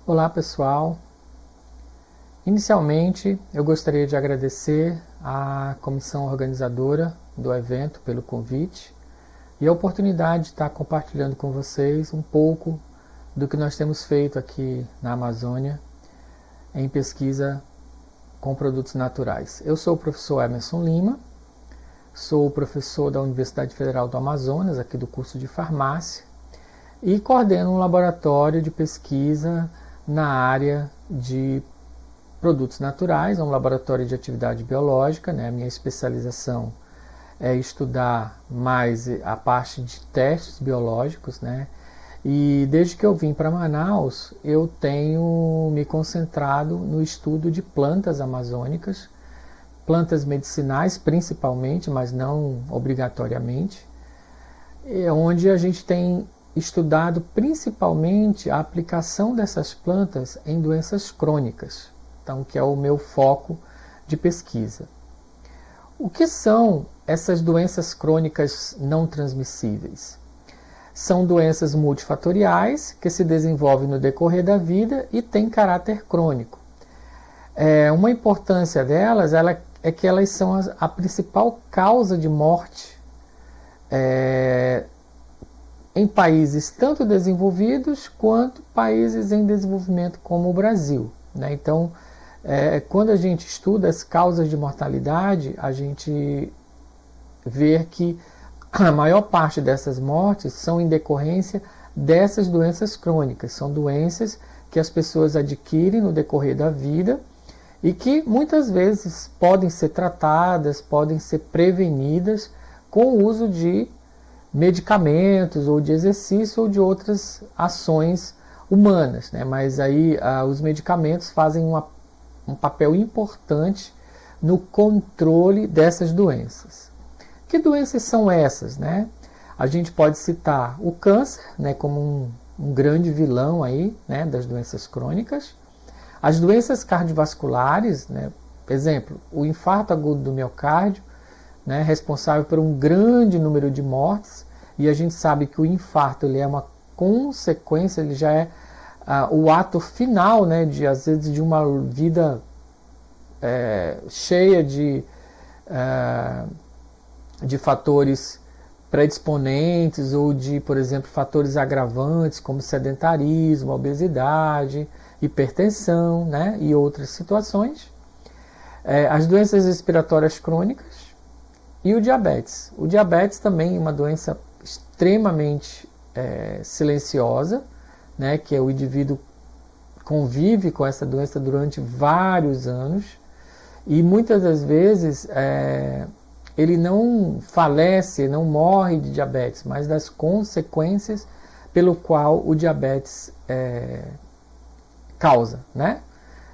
Olá pessoal, inicialmente eu gostaria de agradecer à comissão organizadora do evento pelo convite e a oportunidade de estar compartilhando com vocês um pouco do que nós temos feito aqui na Amazônia em pesquisa com produtos naturais. Eu sou o professor Emerson Lima, sou professor da Universidade Federal do Amazonas, aqui do curso de farmácia, e coordeno um laboratório de pesquisa na área de produtos naturais, é um laboratório de atividade biológica, né? A minha especialização é estudar mais a parte de testes biológicos, né? E desde que eu vim para Manaus, eu tenho me concentrado no estudo de plantas amazônicas, plantas medicinais principalmente, mas não obrigatoriamente, onde a gente tem estudado principalmente a aplicação dessas plantas em doenças crônicas, então, que é o meu foco de pesquisa. O que são essas doenças crônicas não transmissíveis? São doenças multifatoriais que se desenvolvem no decorrer da vida e têm caráter crônico. Uma importância delas é que elas são a principal causa de morte em países tanto desenvolvidos quanto países em desenvolvimento como o Brasil, né? Então, quando a gente estuda as causas de mortalidade, a gente vê que a maior parte dessas mortes são em decorrência dessas doenças crônicas. São doenças que as pessoas adquirem no decorrer da vida e que muitas vezes podem ser tratadas, podem ser prevenidas com o uso de medicamentos ou de exercício ou de outras ações humanas, né? Mas aí os medicamentos fazem um papel importante no controle dessas doenças. Que doenças são essas, né? A gente pode citar o câncer, né, como um grande vilão aí, né, das doenças crônicas. As doenças cardiovasculares, né, por exemplo, o infarto agudo do miocárdio, né, responsável por um grande número de mortes, e a gente sabe que o infarto ele é uma consequência, ele já é o ato final, né, às vezes de uma vida cheia de fatores predisponentes ou de, por exemplo, fatores agravantes como sedentarismo, obesidade, hipertensão, né, e outras situações. As doenças respiratórias crônicas e o diabetes. O diabetes também é uma doença extremamente silenciosa, né, que o indivíduo convive com essa doença durante vários anos e muitas das vezes ele não falece, não morre de diabetes, mas das consequências pelo qual o diabetes causa, né?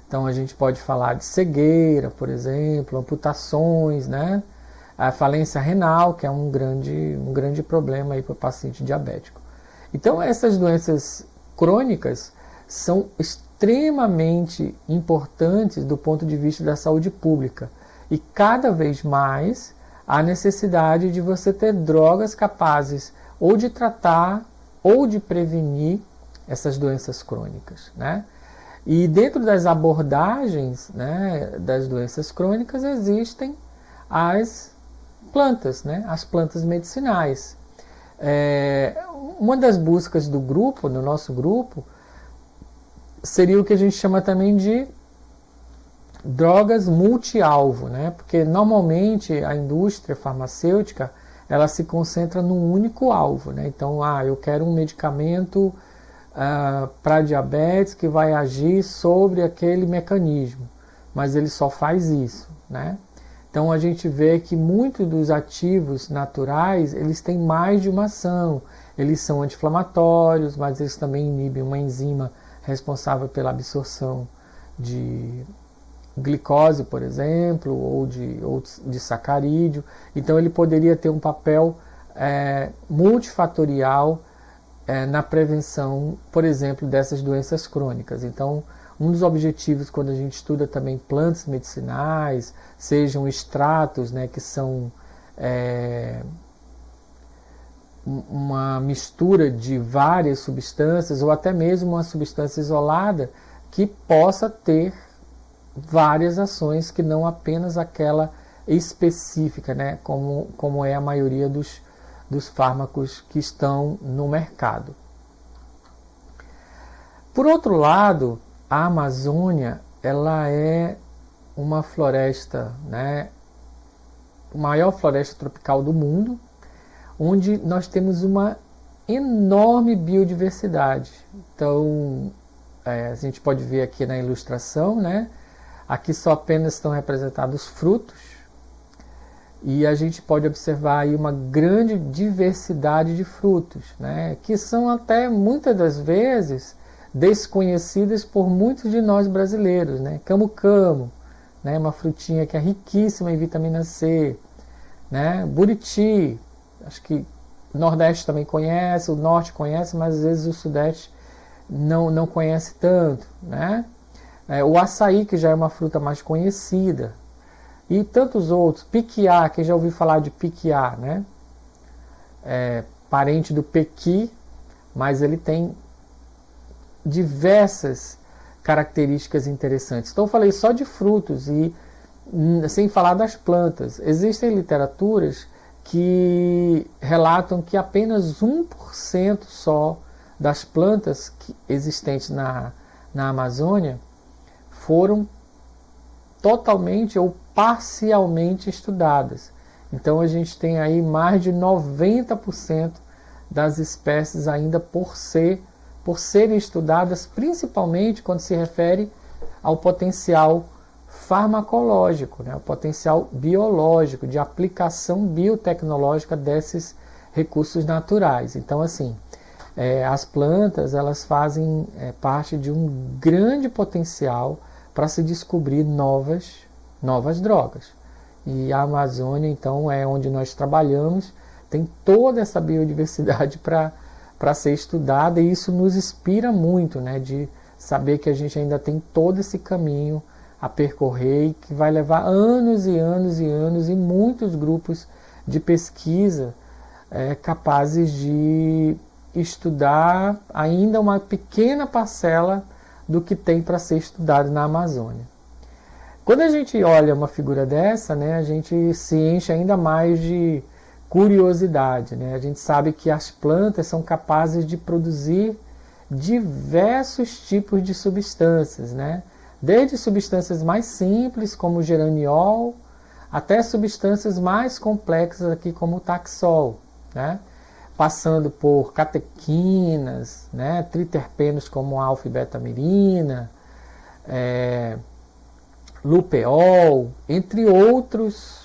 Então a gente pode falar de cegueira, por exemplo, amputações, né? A falência renal, que é um grande problema aí para o paciente diabético. Então essas doenças crônicas são extremamente importantes do ponto de vista da saúde pública e cada vez mais há necessidade de você ter drogas capazes ou de tratar ou de prevenir essas doenças crônicas, né? E dentro das abordagens, né, das doenças crônicas existem as plantas, né, as plantas medicinais. Uma das buscas do grupo, no nosso grupo, seria o que a gente chama também de drogas multi-alvo, né? Porque normalmente a indústria farmacêutica ela se concentra num único alvo, né? Então, eu quero um medicamento para diabetes que vai agir sobre aquele mecanismo, mas ele só faz isso, né? Então a gente vê que muitos dos ativos naturais eles têm mais de uma ação. Eles são anti-inflamatórios, mas eles também inibem uma enzima responsável pela absorção de glicose, por exemplo, ou de sacarídeo. Então ele poderia ter um papel multifatorial na prevenção, por exemplo, dessas doenças crônicas. Então, um dos objetivos quando a gente estuda também plantas medicinais, sejam extratos, né, que são uma mistura de várias substâncias ou até mesmo uma substância isolada que possa ter várias ações que não apenas aquela específica, né? Como é a maioria dos fármacos que estão no mercado. Por outro lado, a Amazônia ela é uma floresta, né? A maior floresta tropical do mundo, onde nós temos uma enorme biodiversidade. Então, a gente pode ver aqui na ilustração, né? Aqui só apenas estão representados frutos, e a gente pode observar aí uma grande diversidade de frutos, né? Que são até muitas das vezes desconhecidas por muitos de nós brasileiros, né? Camu-camu, né? Uma frutinha que é riquíssima em vitamina C, né? Buriti, acho que o Nordeste também conhece, o Norte conhece, mas às vezes o Sudeste não conhece tanto, né? O açaí, que já é uma fruta mais conhecida, e tantos outros. Piquiá, quem já ouviu falar de piquiá, né? Parente do pequi, mas ele tem diversas características interessantes. Então eu falei só de frutos e sem falar das plantas. Existem literaturas que relatam que apenas 1% só das plantas existentes na Amazônia foram totalmente ou parcialmente estudadas. Então a gente tem aí mais de 90% das espécies ainda por serem estudadas, principalmente quando se refere ao potencial farmacológico, né? O potencial biológico, de aplicação biotecnológica desses recursos naturais. Então, assim, as plantas elas fazem parte de um grande potencial para se descobrir novas drogas. E a Amazônia, então, é onde nós trabalhamos, tem toda essa biodiversidade para ser estudada, e isso nos inspira muito, né, de saber que a gente ainda tem todo esse caminho a percorrer e que vai levar anos e anos e anos, e muitos grupos de pesquisa capazes de estudar ainda uma pequena parcela do que tem para ser estudado na Amazônia. Quando a gente olha uma figura dessa, né, a gente se enche ainda mais de curiosidade, né? A gente sabe que as plantas são capazes de produzir diversos tipos de substâncias, né? Desde substâncias mais simples, como o geraniol, até substâncias mais complexas aqui, como o taxol, né? Passando por catequinas, né? Triterpenos como a alfa-betamirina, lupeol, entre outros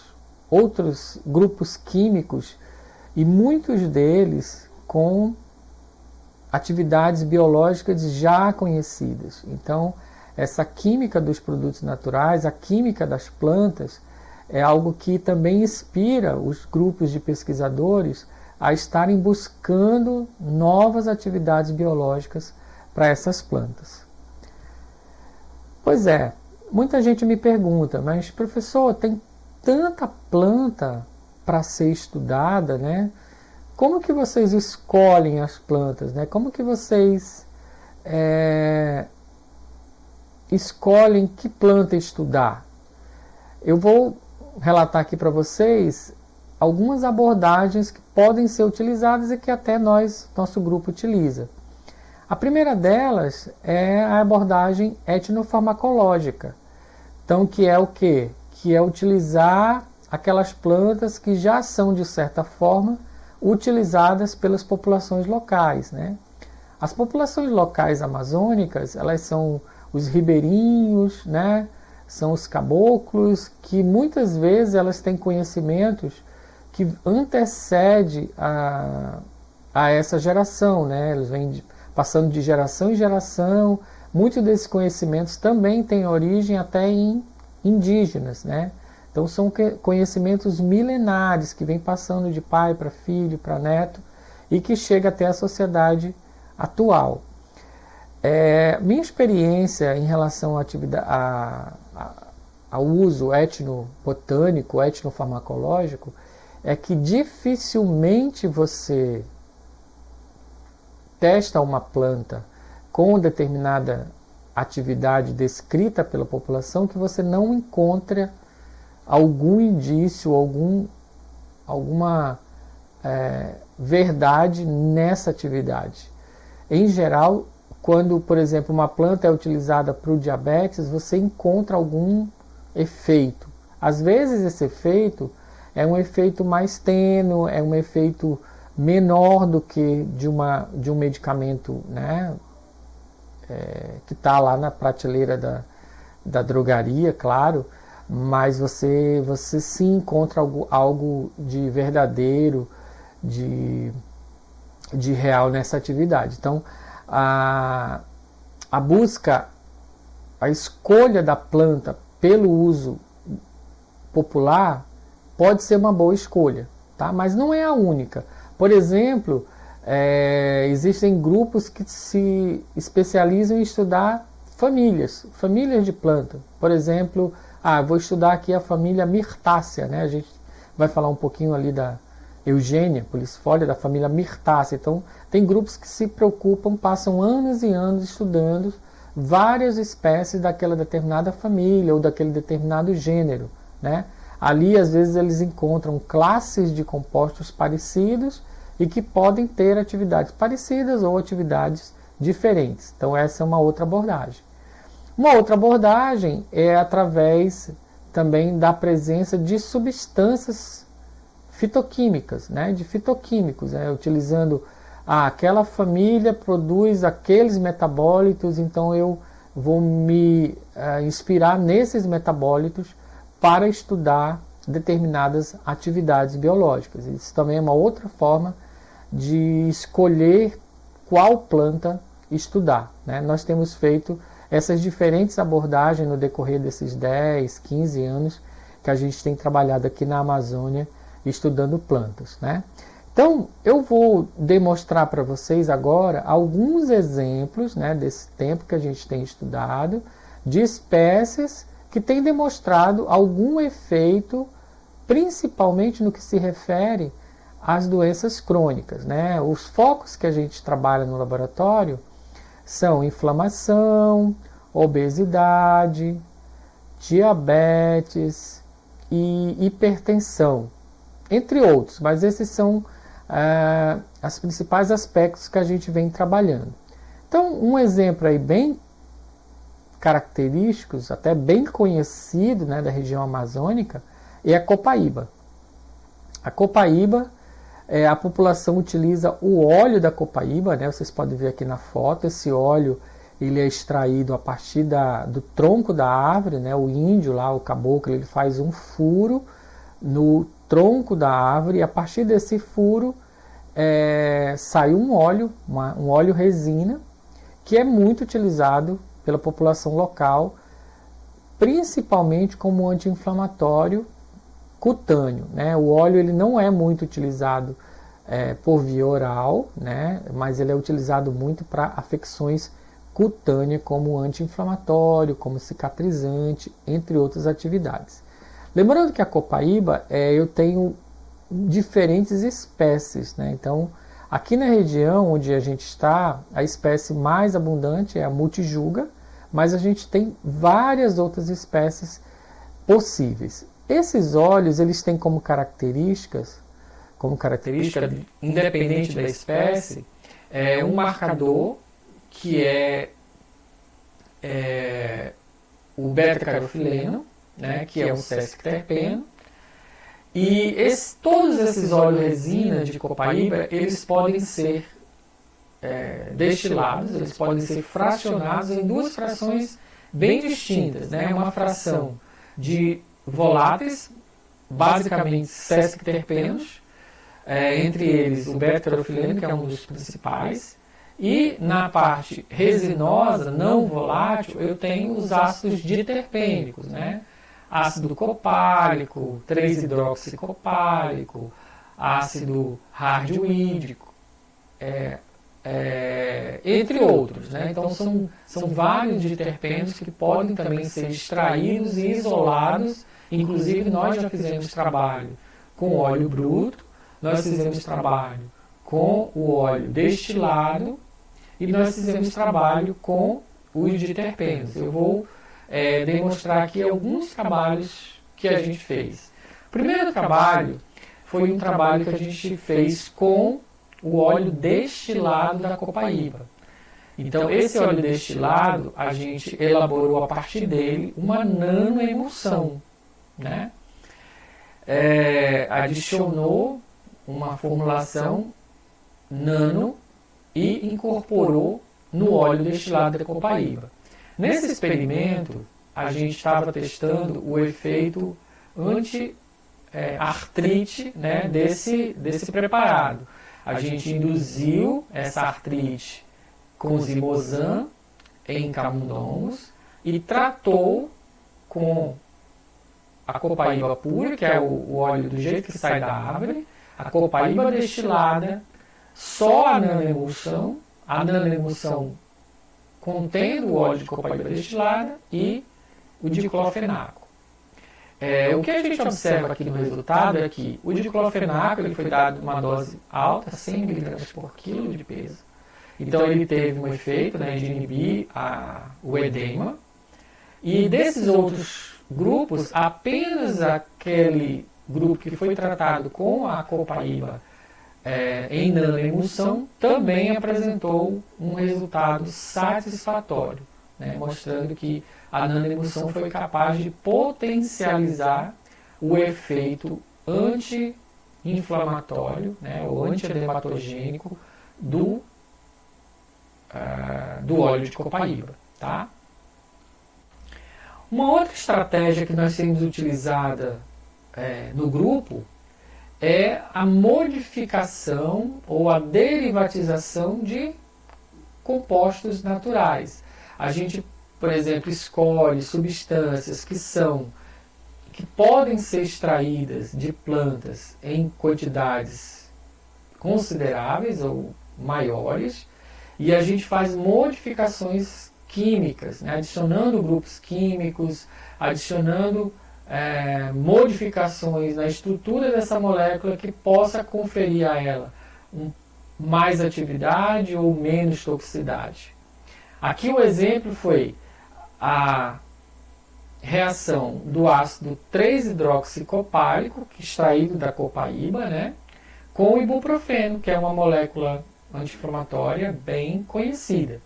grupos químicos, e muitos deles com atividades biológicas já conhecidas. Então, essa química dos produtos naturais, a química das plantas, é algo que também inspira os grupos de pesquisadores a estarem buscando novas atividades biológicas para essas plantas. Pois é, muita gente me pergunta, mas professor, tem tanta planta para ser estudada, né? Como que vocês escolhem as plantas, né? Como que vocês escolhem que planta estudar? Eu vou relatar aqui para vocês algumas abordagens que podem ser utilizadas e que até nosso grupo utiliza. A primeira delas é a abordagem etnofarmacológica. Então, que é o quê? Que é utilizar aquelas plantas que já são, de certa forma, utilizadas pelas populações locais, né? As populações locais amazônicas, elas são os ribeirinhos, né? São os caboclos, que muitas vezes elas têm conhecimentos que antecedem a essa geração, né? Eles vêm passando de geração em geração. Muitos desses conhecimentos também têm origem até em indígenas, né? Então são conhecimentos milenares que vêm passando de pai para filho, para neto, e que chega até a sociedade atual. Minha experiência em relação ao uso etnobotânico, etnofarmacológico, é que dificilmente você testa uma planta com determinada atividade descrita pela população que você não encontra algum indício, alguma verdade nessa atividade. Em geral, quando, por exemplo, uma planta é utilizada para o diabetes, você encontra algum efeito. Às vezes esse efeito é um efeito mais tênue, é um efeito menor do que de um medicamento, né, que está lá na prateleira da drogaria, claro, mas você sim encontra algo de verdadeiro, de real nessa atividade. Então, a busca, a escolha da planta pelo uso popular pode ser uma boa escolha, tá? Mas não é a única. Por exemplo, existem grupos que se especializam em estudar famílias de planta. Por exemplo, vou estudar aqui a família Myrtaceae, né? A gente vai falar um pouquinho ali da Eugênia policyfolia, da família Myrtaceae. Então, tem grupos que se preocupam, passam anos e anos estudando várias espécies daquela determinada família ou daquele determinado gênero, né? Ali, às vezes, eles encontram classes de compostos parecidos e que podem ter atividades parecidas ou atividades diferentes. Então, essa é uma outra abordagem. Uma outra abordagem é através também da presença de substâncias fitoquímicas, né? De fitoquímicos, utilizando aquela família produz aqueles metabólitos, então eu vou me inspirar nesses metabólitos para estudar determinadas atividades biológicas. Isso também é uma outra forma de escolher qual planta estudar, né? Nós temos feito essas diferentes abordagens no decorrer desses 10, 15 anos que a gente tem trabalhado aqui na Amazônia estudando plantas, né? Então, eu vou demonstrar para vocês agora alguns exemplos, né, desse tempo que a gente tem estudado, de espécies que têm demonstrado algum efeito, principalmente no que se refere às doenças crônicas, né? Os focos que a gente trabalha no laboratório são inflamação, obesidade, diabetes e hipertensão, entre outros, mas esses são os principais aspectos que a gente vem trabalhando. Então, um exemplo aí bem característico, até bem conhecido, né, da região amazônica, é a copaíba. A copaíba, a população utiliza o óleo da copaíba, né, vocês podem ver aqui na foto, esse óleo ele é extraído a partir do tronco da árvore, né, o índio lá, o caboclo, ele faz um furo no tronco da árvore e a partir desse furo sai um óleo resina, que é muito utilizado pela população local, principalmente como anti-inflamatório cutâneo, né? O óleo ele não é muito utilizado por via oral, né? Mas ele é utilizado muito para afecções cutâneas como anti-inflamatório, como cicatrizante, entre outras atividades. Lembrando que a copaíba, eu tenho diferentes espécies, né? Então, aqui na região onde a gente está, a espécie mais abundante é a multijuga, mas a gente tem várias outras espécies possíveis. Esses óleos, eles têm como característica, independente da espécie, um marcador que é o beta-carofileno, né, que é um sesquiterpeno, e todos esses óleos resina de copaíba, eles podem ser destilados, eles podem ser fracionados em duas frações bem distintas, né? Uma fração de voláteis, basicamente sesquiterpenos, entre eles o beta-carofileno, que é um dos principais, e na parte resinosa, não volátil, eu tenho os ácidos diterpênicos, né? Ácido copálico, 3-hidroxicopálico, ácido radioídico, entre outros, né? Então são vários diterpenos que podem também ser extraídos e isolados. Inclusive nós já fizemos trabalho com óleo bruto, nós fizemos trabalho com o óleo destilado e nós fizemos trabalho com os de terpenos. Eu vou demonstrar aqui alguns trabalhos que a gente fez. O primeiro trabalho foi um trabalho que a gente fez com o óleo destilado da copaíba. Então, esse óleo destilado, a gente elaborou a partir dele uma nanoemulsão, né? Adicionou uma formulação nano e incorporou no óleo destilado da copaíba. Nesse experimento, a gente estava testando o efeito anti-artrite, né, desse preparado. A gente induziu essa artrite com zimozan em camundongos e tratou com a copaíba pura, que é o óleo do jeito que sai da árvore, a copaíba destilada, só a nanoemulsão contendo o óleo de copaíba destilada e o diclofenaco. O que a gente observa aqui no resultado é que o diclofenaco ele foi dado uma dose alta, 100 mg por quilo de peso. Então ele teve um efeito, né, de inibir o edema. E desses outros grupos, apenas aquele grupo que foi tratado com a copaíba em nanoemulsão também apresentou um resultado satisfatório, né, mostrando que a nanoemulsão foi capaz de potencializar o efeito anti-inflamatório, né, ou anti-dermatogênico do óleo de copaíba. Tá? Uma outra estratégia que nós temos utilizada no grupo é a modificação ou a derivatização de compostos naturais. A gente, por exemplo, escolhe substâncias que podem ser extraídas de plantas em quantidades consideráveis ou maiores, e a gente faz modificações químicas, né, adicionando grupos químicos, adicionando modificações na estrutura dessa molécula que possa conferir a ela mais atividade ou menos toxicidade. Aqui o exemplo foi a reação do ácido 3-hidroxicopálico, extraído da copaíba, né, com o ibuprofeno, que é uma molécula anti-inflamatória bem conhecida.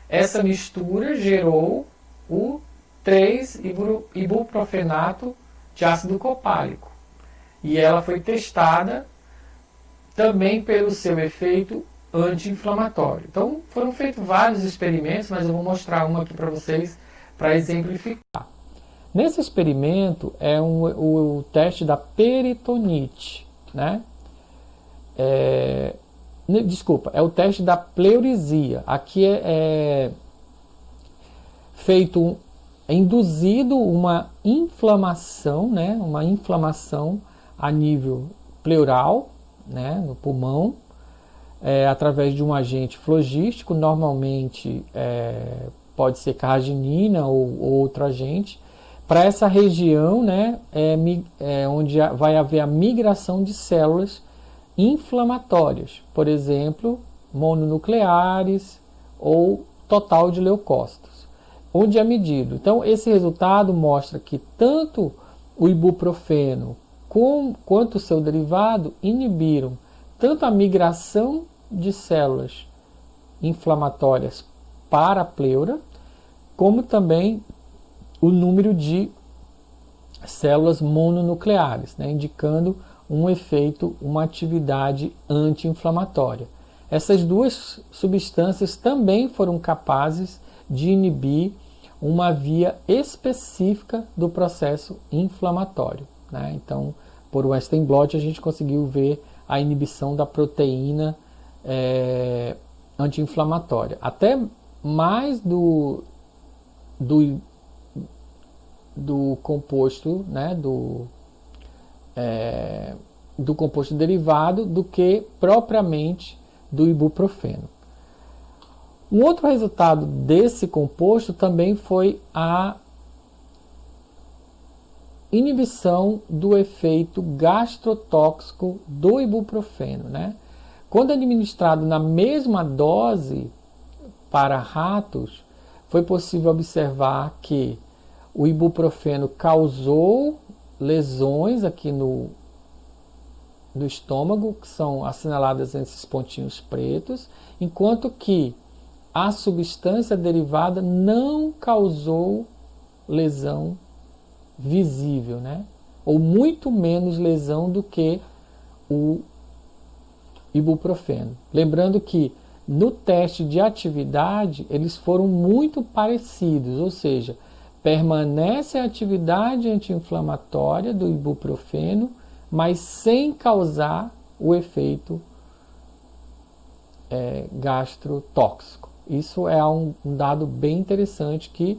Essa mistura gerou o 3-ibuprofenato de ácido copálico. E ela foi testada também pelo seu efeito anti-inflamatório. Então, foram feitos vários experimentos, mas eu vou mostrar um aqui para vocês para exemplificar. Nesse experimento é o teste da peritonite, né? Desculpa, é o teste da pleurisia. Aqui é feito, induzido uma inflamação, né? Uma inflamação a nível pleural, né? No pulmão, através de um agente flogístico, normalmente pode ser carraginina ou outro agente, para essa região, né? Onde vai haver a migração de células inflamatórias, por exemplo, mononucleares ou total de leucócitos, onde é medido. Então, esse resultado mostra que tanto o ibuprofeno quanto o seu derivado inibiram tanto a migração de células inflamatórias para a pleura, como também o número de células mononucleares, né, indicando um efeito, uma atividade anti-inflamatória. Essas duas substâncias também foram capazes de inibir uma via específica do processo inflamatório, né? Então, por Western blot, a gente conseguiu ver a inibição da proteína anti-inflamatória. Até mais do composto, né, do composto derivado do que propriamente do ibuprofeno. Um outro resultado desse composto também foi a inibição do efeito gastrotóxico do ibuprofeno, né? Quando administrado na mesma dose para ratos, foi possível observar que o ibuprofeno causou lesões aqui no estômago, que são assinaladas nesses pontinhos pretos, enquanto que a substância derivada não causou lesão visível, né? Ou muito menos lesão do que o ibuprofeno. Lembrando que no teste de atividade eles foram muito parecidos, ou seja, permanece a atividade anti-inflamatória do ibuprofeno, mas sem causar o efeito gastrotóxico. Isso é um dado bem interessante que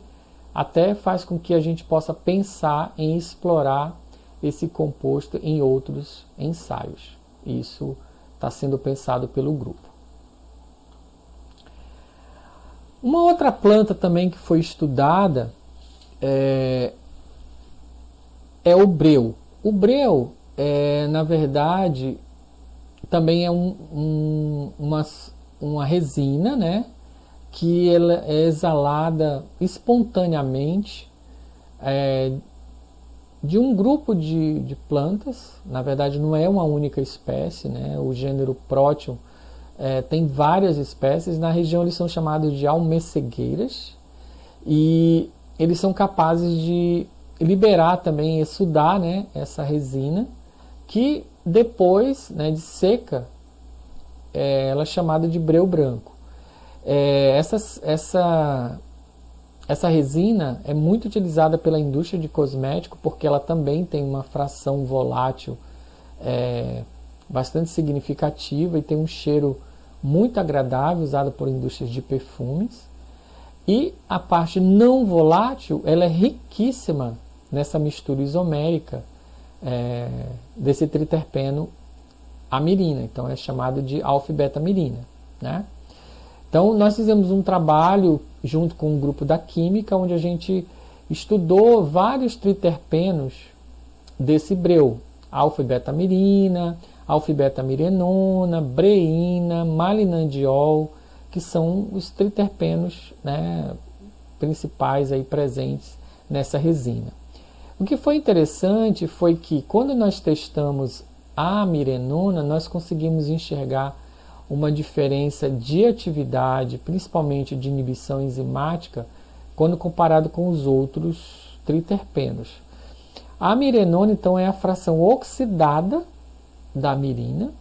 até faz com que a gente possa pensar em explorar esse composto em outros ensaios. Isso está sendo pensado pelo grupo. Uma outra planta também que foi estudada é o breu. O breu, na verdade, também é uma resina, né, que ela é exalada espontaneamente de um grupo de plantas. Na verdade, não é uma única espécie, né? O gênero Proteum tem várias espécies. Na região eles são chamados de almecegueiras e eles são capazes de liberar também, exudar, né, essa resina, que depois, né, de seca, ela é chamada de breu branco. Essa resina é muito utilizada pela indústria de cosmético porque ela também tem uma fração volátil bastante significativa e tem um cheiro muito agradável, usado por indústrias de perfumes. E a parte não volátil, ela é riquíssima nessa mistura isomérica desse triterpeno amirina. Então é chamado de alfa-beta-amirina, né? Então nós fizemos um trabalho junto com um grupo da química, onde a gente estudou vários triterpenos desse breu: alfa-beta-amirina, alfa-beta-mirenona, breína, malinandiol, que são os triterpenos, né, principais aí presentes nessa resina. O que foi interessante foi que quando nós testamos a mirenona, nós conseguimos enxergar uma diferença de atividade, principalmente de inibição enzimática, quando comparado com os outros triterpenos. A mirenona, então, é a fração oxidada da mirina,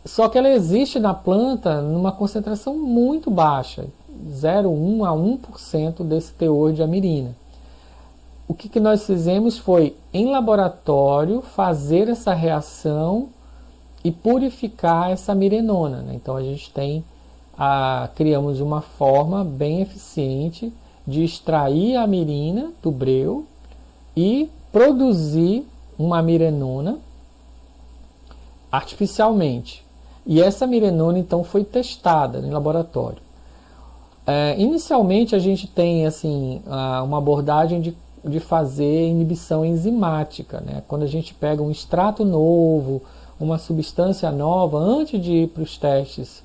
só que ela existe na planta numa concentração muito baixa, 0,1 a 1% desse teor de amirina. O que nós fizemos foi, em laboratório, fazer essa reação e purificar essa mirenona, né? Então a gente criamos uma forma bem eficiente de extrair a mirina do breu e produzir uma mirenona artificialmente. E essa mirenona então foi testada em laboratório. Inicialmente a gente tem assim uma abordagem de fazer inibição enzimática, né? Quando a gente pega um extrato novo, uma substância nova, antes de ir para os testes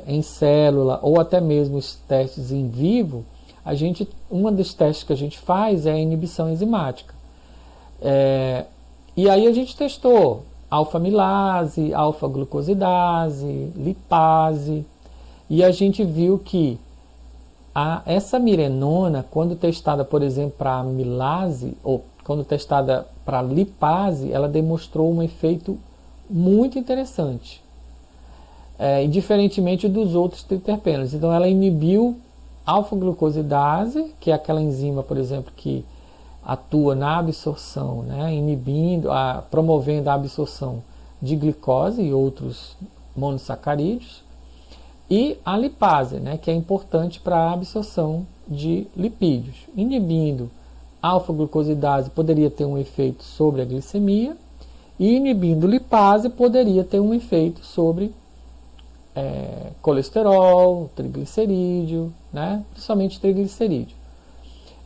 em célula ou até mesmo os testes em vivo, uma dos testes que a gente faz é a inibição enzimática. E aí a gente testou alfa-amilase, alfa-glucosidase, lipase, e a gente viu que essa mirenona, quando testada, por exemplo, para amilase, ou quando testada para lipase, ela demonstrou um efeito muito interessante, diferentemente dos outros triterpenos. Então ela inibiu alfa-glucosidase, que é aquela enzima, por exemplo, que atua na absorção, né, promovendo a absorção de glicose e outros monossacarídeos, e a lipase, né, que é importante para a absorção de lipídios. Inibindo alfa-glucosidase poderia ter um efeito sobre a glicemia, e inibindo lipase poderia ter um efeito sobre colesterol, triglicerídeo, né, principalmente triglicerídeo.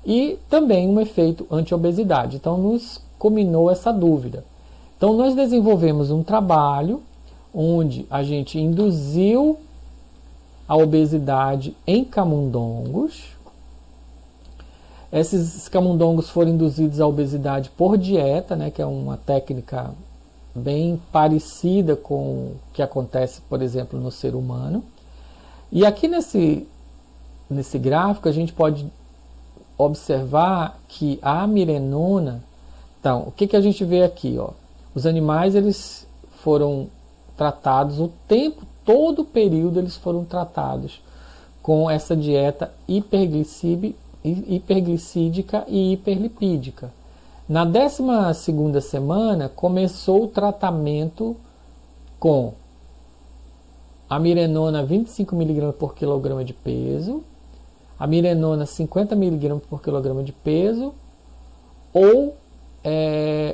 e também um efeito anti-obesidade. Então nos culminou essa dúvida. Então nós desenvolvemos um trabalho onde a gente induziu a obesidade em camundongos. Esses camundongos foram induzidos à obesidade por dieta, né, que é uma técnica bem parecida com o que acontece, por exemplo, no ser humano. E aqui nesse gráfico a gente pode observar que a amirenona, então, o que a gente vê aqui? Ó? Os animais eles foram tratados, o tempo, todo o período eles foram tratados com essa dieta hiperglicídica e hiperlipídica. Na 12ª semana começou o tratamento com amirenona 25 mg por quilograma de peso, amirenona 50 mg por quilograma de peso ou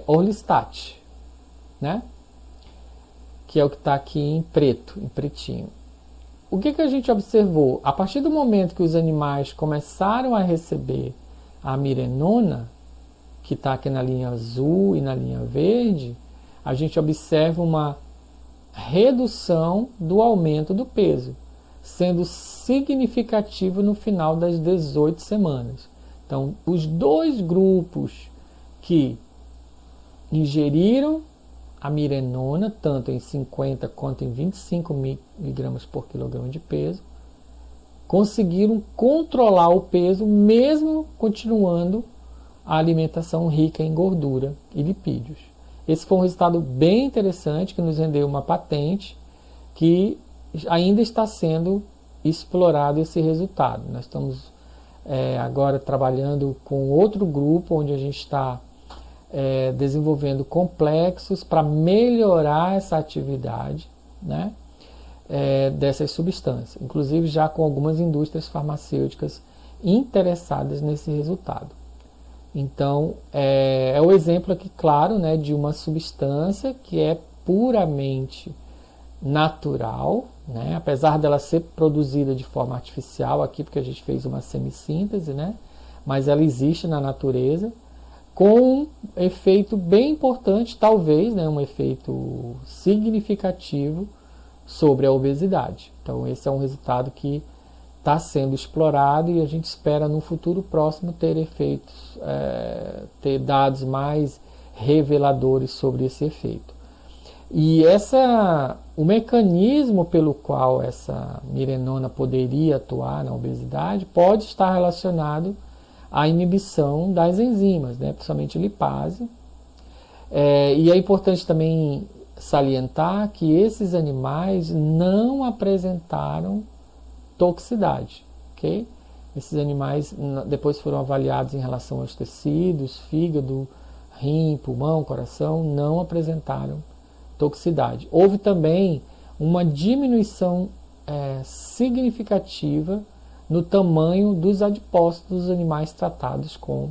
orlistat, né? Que é o que está aqui em preto, em pretinho. O que a gente observou? A partir do momento que os animais começaram a receber a amirenona, que está aqui na linha azul e na linha verde, a gente observa uma redução do aumento do peso, sendo significativo no final das 18 semanas. Então, os dois grupos que ingeriram a amirenona, tanto em 50 quanto em 25 miligramas por quilograma de peso, conseguiram controlar o peso mesmo continuando a alimentação rica em gordura e lipídios. Esse foi um resultado bem interessante que nos rendeu uma patente que ainda está sendo explorado esse resultado. Nós estamos agora trabalhando com outro grupo onde a gente está desenvolvendo complexos para melhorar essa atividade, né, dessas substâncias, inclusive já com algumas indústrias farmacêuticas interessadas nesse resultado. Então, é o exemplo aqui, claro, né, de uma substância que é puramente natural, né, apesar dela ser produzida de forma artificial aqui, porque a gente fez uma semissíntese, né, mas ela existe na natureza, com um efeito bem importante, talvez, né, um efeito significativo sobre a obesidade. Então, esse é um resultado que está sendo explorado e a gente espera no futuro próximo ter efeitos, ter dados mais reveladores sobre esse efeito. E o mecanismo pelo qual essa amirenona poderia atuar na obesidade pode estar relacionado à inibição das enzimas, né, principalmente lipase. E é importante também salientar que esses animais não apresentaram toxicidade, ok? Esses animais depois foram avaliados em relação aos tecidos, fígado, rim, pulmão, coração, não apresentaram toxicidade. Houve também uma diminuição significativa no tamanho dos adipócitos dos animais tratados com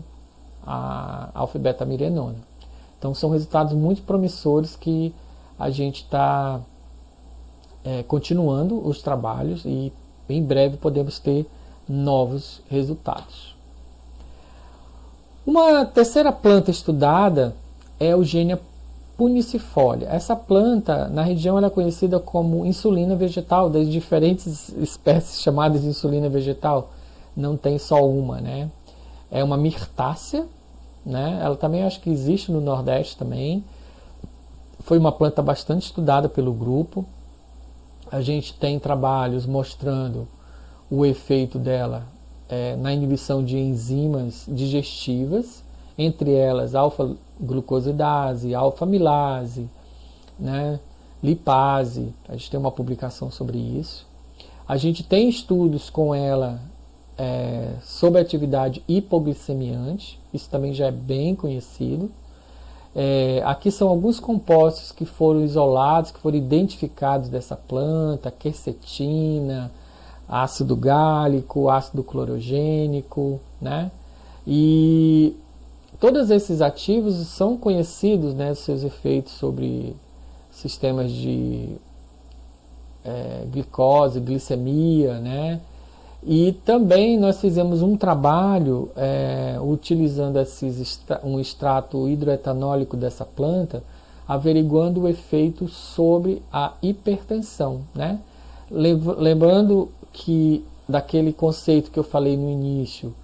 a alfa-beta-amirenona. Então são resultados muito promissores que a gente está continuando os trabalhos e em breve podemos ter novos resultados. Uma terceira planta estudada é a Eugênia punicifolia. Essa planta, na região, ela é conhecida como insulina vegetal, das diferentes espécies chamadas de insulina vegetal. Não tem só uma, né? É uma mirtácea, né? Ela também acho que existe no Nordeste também. Foi uma planta bastante estudada pelo grupo. A gente tem trabalhos mostrando o efeito dela na inibição de enzimas digestivas, entre elas alfa-glucosidase, alfa-amilase, né, lipase. A gente tem uma publicação sobre isso. A gente tem estudos com ela sobre atividade hipoglicemiante, isso também já é bem conhecido. Aqui são alguns compostos que foram isolados, que foram identificados dessa planta: quercetina, ácido gálico, ácido clorogênico, né? E todos esses ativos são conhecidos, né, seus efeitos sobre sistemas de glicose, glicemia, né? E também nós fizemos um trabalho utilizando um extrato hidroetanólico dessa planta, averiguando o efeito sobre a hipertensão, né? Lembrando que daquele conceito que eu falei no início,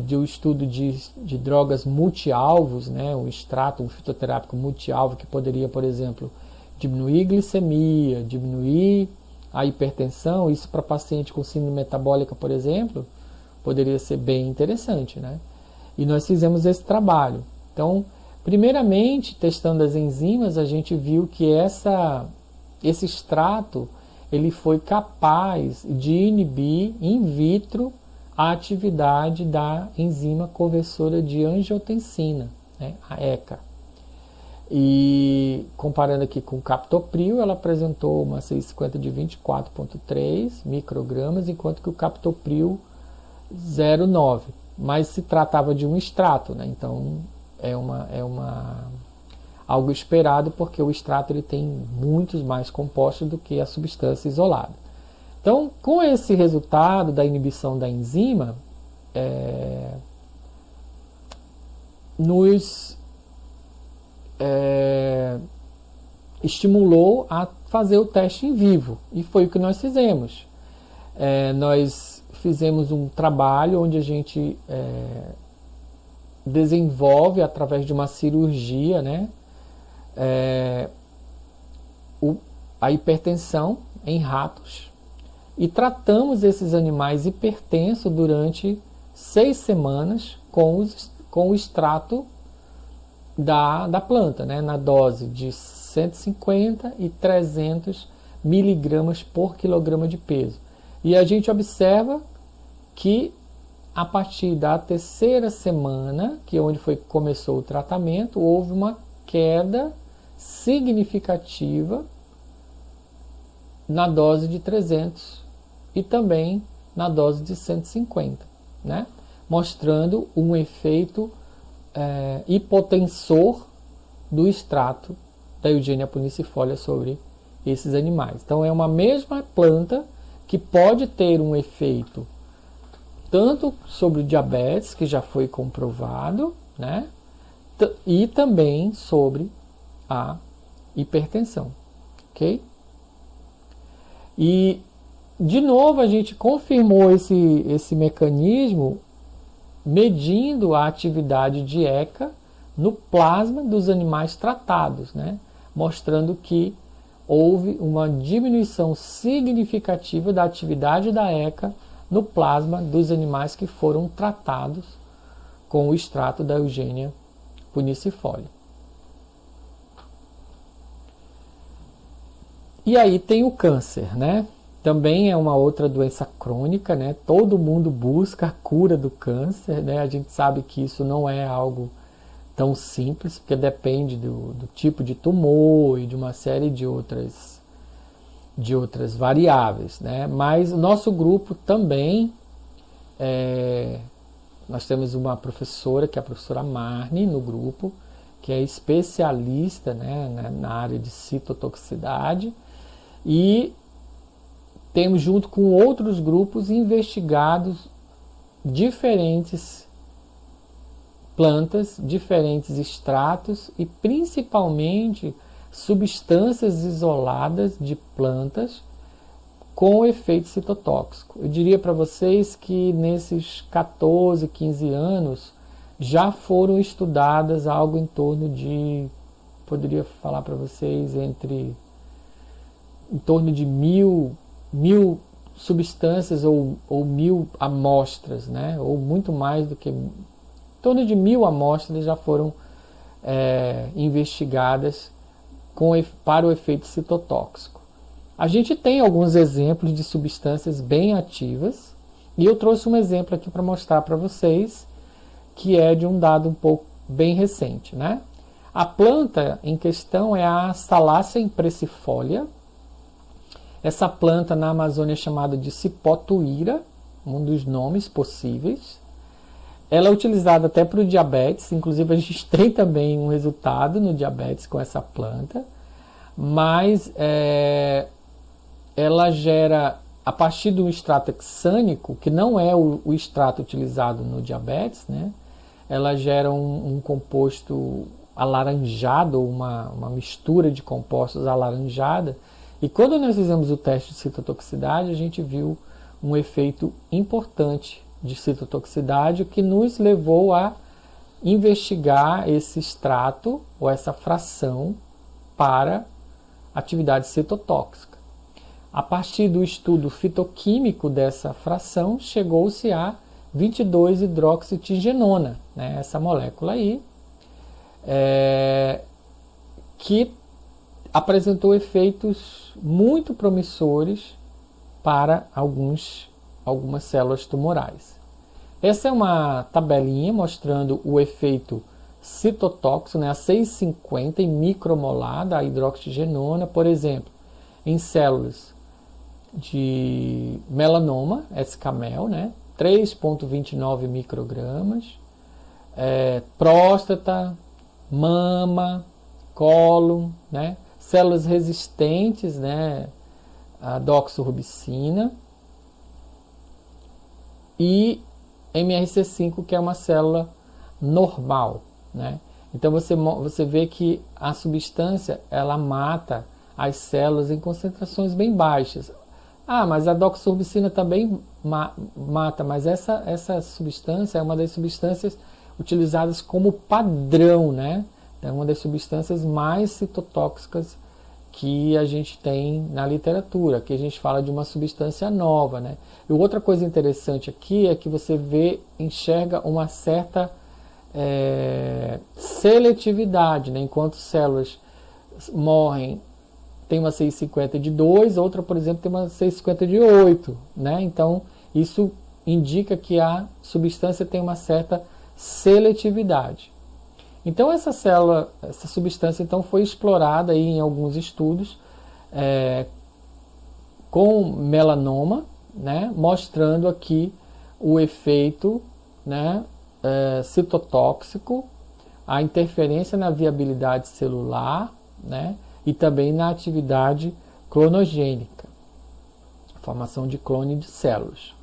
de um estudo de drogas multialvos, né? Um extrato, um fitoterápico multialvo que poderia, por exemplo, diminuir glicemia, diminuir a hipertensão, isso para paciente com síndrome metabólica, por exemplo, poderia ser bem interessante, né? E nós fizemos esse trabalho. Então, primeiramente, testando as enzimas, a gente viu que esse extrato ele foi capaz de inibir in vitro a atividade da enzima conversora de angiotensina, né, a ECA. E comparando aqui com o captopril, ela apresentou uma C50 de 24,3 microgramas, enquanto que o captopril 0,9. Mas se tratava de um extrato, né? Então algo esperado, porque o extrato ele tem muitos mais compostos do que a substância isolada. Então, com esse resultado da inibição da enzima, nos estimulou a fazer o teste em vivo, e foi o que nós fizemos. Nós fizemos um trabalho onde a gente desenvolve, através de uma cirurgia, né, a hipertensão em ratos, e tratamos esses animais hipertensos durante 6 semanas com o extrato da planta, né, na dose de 150 e 300 miligramas por quilograma de peso. E a gente observa que a partir da 3ª semana, que é onde começou o tratamento, houve uma queda significativa na dose de 300 e também na dose de 150, né? Mostrando um efeito hipotensor do extrato da Eugenia punicifolia sobre esses animais. Então é uma mesma planta que pode ter um efeito tanto sobre o diabetes, que já foi comprovado, né? E também sobre a hipertensão, ok? E de novo a gente confirmou esse mecanismo medindo a atividade de ECA no plasma dos animais tratados, né? Mostrando que houve uma diminuição significativa da atividade da ECA no plasma dos animais que foram tratados com o extrato da Eugenia punicifolia. E aí tem o câncer, né? Também é uma outra doença crônica, né? Todo mundo busca a cura do câncer, né? A gente sabe que isso não é algo tão simples, porque depende do tipo de tumor e de uma série de outras variáveis, né? Mas o nosso grupo também, nós temos uma professora, que é a professora Marne, no grupo, que é especialista, né, na área de citotoxicidade, e temos, junto com outros grupos, investigados diferentes plantas, diferentes extratos e principalmente substâncias isoladas de plantas com efeito citotóxico. Eu diria para vocês que nesses 14, 15 anos já foram estudadas algo em torno de, poderia falar para vocês, em torno de mil substâncias ou 1000 amostras, né? Ou muito mais do que, em torno de 1000 amostras já foram investigadas para o efeito citotóxico. A gente tem alguns exemplos de substâncias bem ativas, e eu trouxe um exemplo aqui para mostrar para vocês, que é de um dado um pouco bem recente, né? A planta em questão é a Salacia impressifolia. Essa planta na Amazônia é chamada de cipotuíra, um dos nomes possíveis. Ela é utilizada até para o diabetes, inclusive a gente tem também um resultado no diabetes com essa planta, mas ela gera a partir do extrato hexânico, que não é o extrato utilizado no diabetes, né? Ela gera um composto alaranjado, uma mistura de compostos alaranjada. E quando nós fizemos o teste de citotoxicidade, a gente viu um efeito importante de citotoxicidade, o que nos levou a investigar esse extrato ou essa fração para atividade citotóxica. A partir do estudo fitoquímico dessa fração, chegou-se a 22-hidroxitigenona, né? Essa molécula aí, que apresentou efeitos muito promissores para algumas células tumorais. Essa é uma tabelinha mostrando o efeito citotóxico, né, a 650 em micromolar da hidroxigenona, por exemplo, em células de melanoma, escamel, né, 3,29 microgramas, próstata, mama, cólon, né, células resistentes, né, a doxorubicina, e MRC5, que é uma célula normal, né? Então você vê que a substância ela mata as células em concentrações bem baixas. Ah, mas a doxorubicina também mata, mas essa substância é uma das substâncias utilizadas como padrão, né? É uma das substâncias mais citotóxicas que a gente tem na literatura, que a gente fala de uma substância nova, né? E outra coisa interessante aqui é que você enxerga uma certa seletividade, né? Enquanto células morrem, tem uma 650 de 2, outra, por exemplo, tem uma 650 de 8, né? Então, isso indica que a substância tem uma certa seletividade. Então essa substância então foi explorada aí em alguns estudos com melanoma, né, mostrando aqui o efeito, né, citotóxico, a interferência na viabilidade celular, né, e também na atividade clonogênica, formação de clone de células.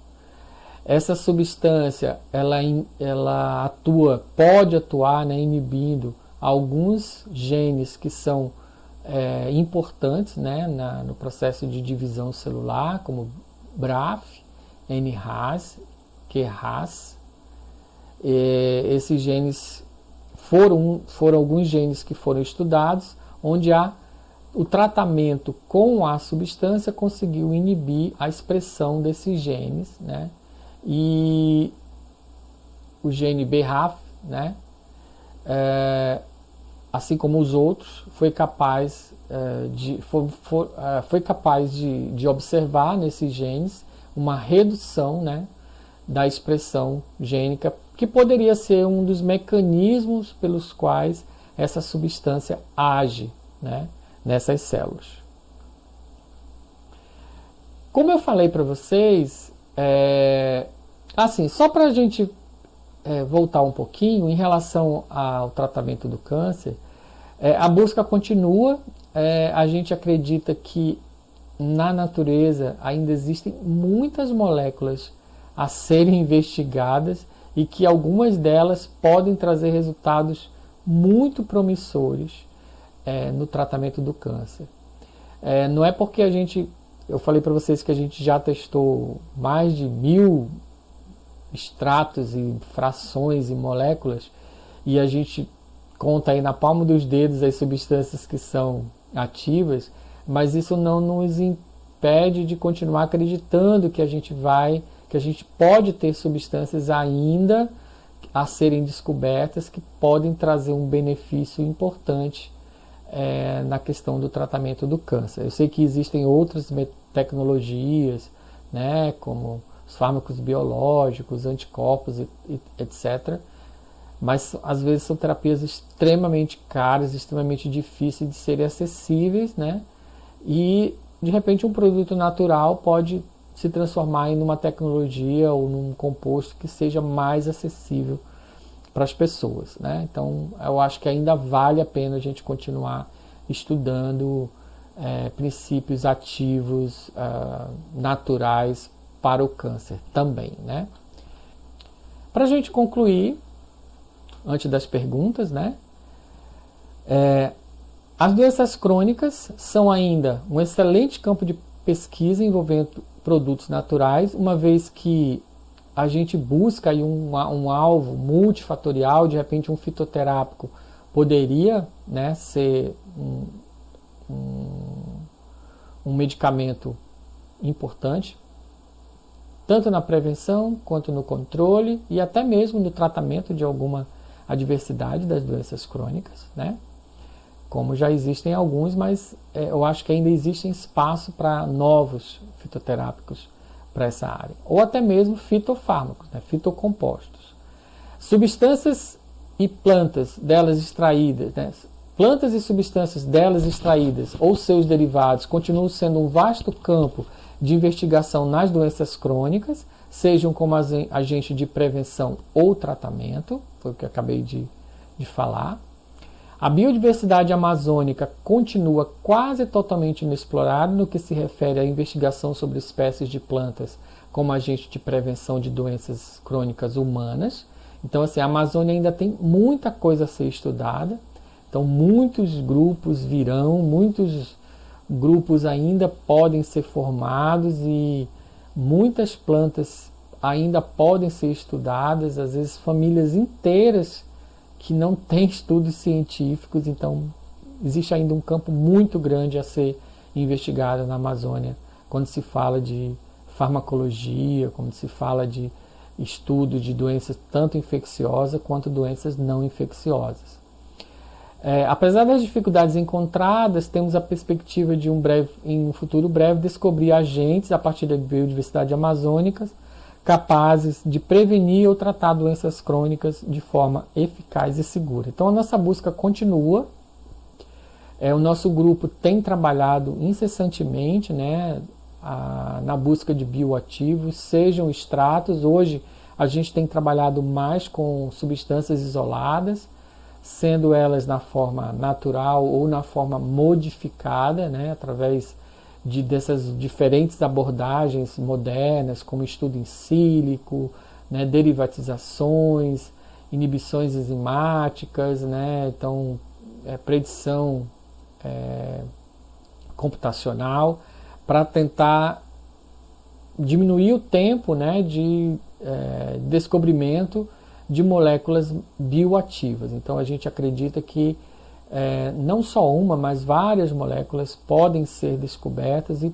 Essa substância ela pode atuar, né, inibindo alguns genes que são importantes, né, no processo de divisão celular, como BRAF, NRAS, QRAS. Esses genes foram alguns genes que foram estudados, onde o tratamento com a substância conseguiu inibir a expressão desses genes, né? E o gene BRAF, né, assim como os outros, foi capaz de observar nesses genes uma redução, né, da expressão gênica, que poderia ser um dos mecanismos pelos quais essa substância age, né, nessas células. Como eu falei para vocês, assim, só para a gente voltar um pouquinho em relação ao tratamento do câncer, a busca continua. A gente acredita que na natureza ainda existem muitas moléculas a serem investigadas e que algumas delas podem trazer resultados muito promissores no tratamento do câncer. Não é porque eu falei para vocês que a gente já testou mais de 1000 extratos e frações e moléculas, e a gente conta aí na palma dos dedos as substâncias que são ativas, mas isso não nos impede de continuar acreditando que a gente pode ter substâncias ainda a serem descobertas que podem trazer um benefício importante na questão do tratamento do câncer. Eu sei que existem outras tecnologias, né, como os fármacos biológicos, anticorpos, etc. Mas às vezes são terapias extremamente caras, extremamente difíceis de serem acessíveis, né? E de repente um produto natural pode se transformar em uma tecnologia ou num composto que seja mais acessível para as pessoas, né? Então eu acho que ainda vale a pena a gente continuar estudando princípios ativos naturais para o câncer também, né? Para a gente concluir, antes das perguntas, né? As doenças crônicas são ainda um excelente campo de pesquisa envolvendo produtos naturais, uma vez que a gente busca aí um alvo multifatorial, de repente um fitoterápico poderia, né, ser um medicamento importante, tanto na prevenção quanto no controle e até mesmo no tratamento de alguma adversidade das doenças crônicas, né? Como já existem alguns, mas eu acho que ainda existe espaço para novos fitoterápicos para essa área. Ou até mesmo fitofármacos, né? Fitocompostos. Substâncias e plantas delas extraídas, né? Plantas e substâncias delas extraídas ou seus derivados continuam sendo um vasto campo de investigação nas doenças crônicas, sejam como agente de prevenção ou tratamento, foi o que eu acabei de falar. A biodiversidade amazônica continua quase totalmente inexplorada no que se refere à investigação sobre espécies de plantas como agente de prevenção de doenças crônicas humanas. Então, assim, a Amazônia ainda tem muita coisa a ser estudada. Então, muitos grupos virão, muitos grupos ainda podem ser formados e muitas plantas ainda podem ser estudadas, às vezes famílias inteiras que não têm estudos científicos, então existe ainda um campo muito grande a ser investigado na Amazônia, quando se fala de farmacologia, quando se fala de estudo de doenças tanto infecciosas quanto doenças não infecciosas. Apesar das dificuldades encontradas, temos a perspectiva de em um futuro breve descobrir agentes a partir da biodiversidade amazônica capazes de prevenir ou tratar doenças crônicas de forma eficaz e segura. Então a nossa busca continua. O nosso grupo tem trabalhado incessantemente, né, na busca de bioativos, sejam extratos. Hoje a gente tem trabalhado mais com substâncias isoladas, sendo elas na forma natural ou na forma modificada, né, através dessas diferentes abordagens modernas, como estudo em sílico, né, derivatizações, inibições enzimáticas, né, então predição computacional, para tentar diminuir o tempo, né, de descobrimento de moléculas bioativas. Então a gente acredita que não só uma, mas várias moléculas podem ser descobertas e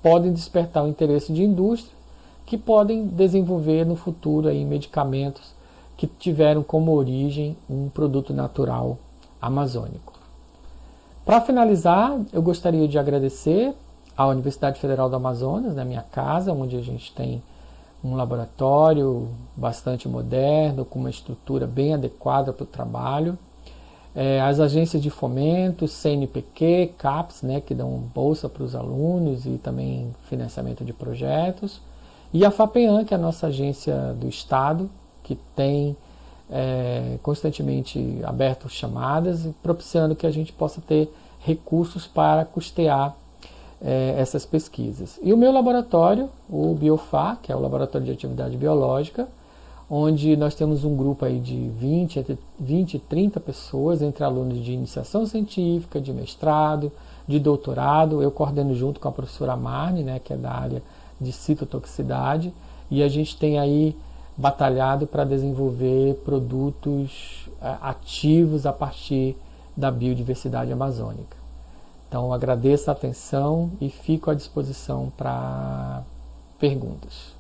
podem despertar o interesse de indústria, que podem desenvolver no futuro aí medicamentos que tiveram como origem um produto natural amazônico. Para finalizar, eu gostaria de agradecer à Universidade Federal do Amazonas, na minha casa, onde a gente tem um laboratório bastante moderno, com uma estrutura bem adequada para o trabalho. As agências de fomento, CNPq, CAPES, né, que dão bolsa para os alunos e também financiamento de projetos. E a FAPEAM, que é a nossa agência do Estado, que tem constantemente aberto chamadas, propiciando que a gente possa ter recursos para custear essas pesquisas. E o meu laboratório, o BioFá, que é o Laboratório de Atividade Biológica, onde nós temos um grupo aí de 20 e 30 pessoas, entre alunos de iniciação científica, de mestrado, de doutorado. Eu coordeno junto com a professora Marne, né, que é da área de citotoxicidade, e a gente tem aí batalhado para desenvolver produtos ativos a partir da biodiversidade amazônica. Então agradeço a atenção e fico à disposição para perguntas.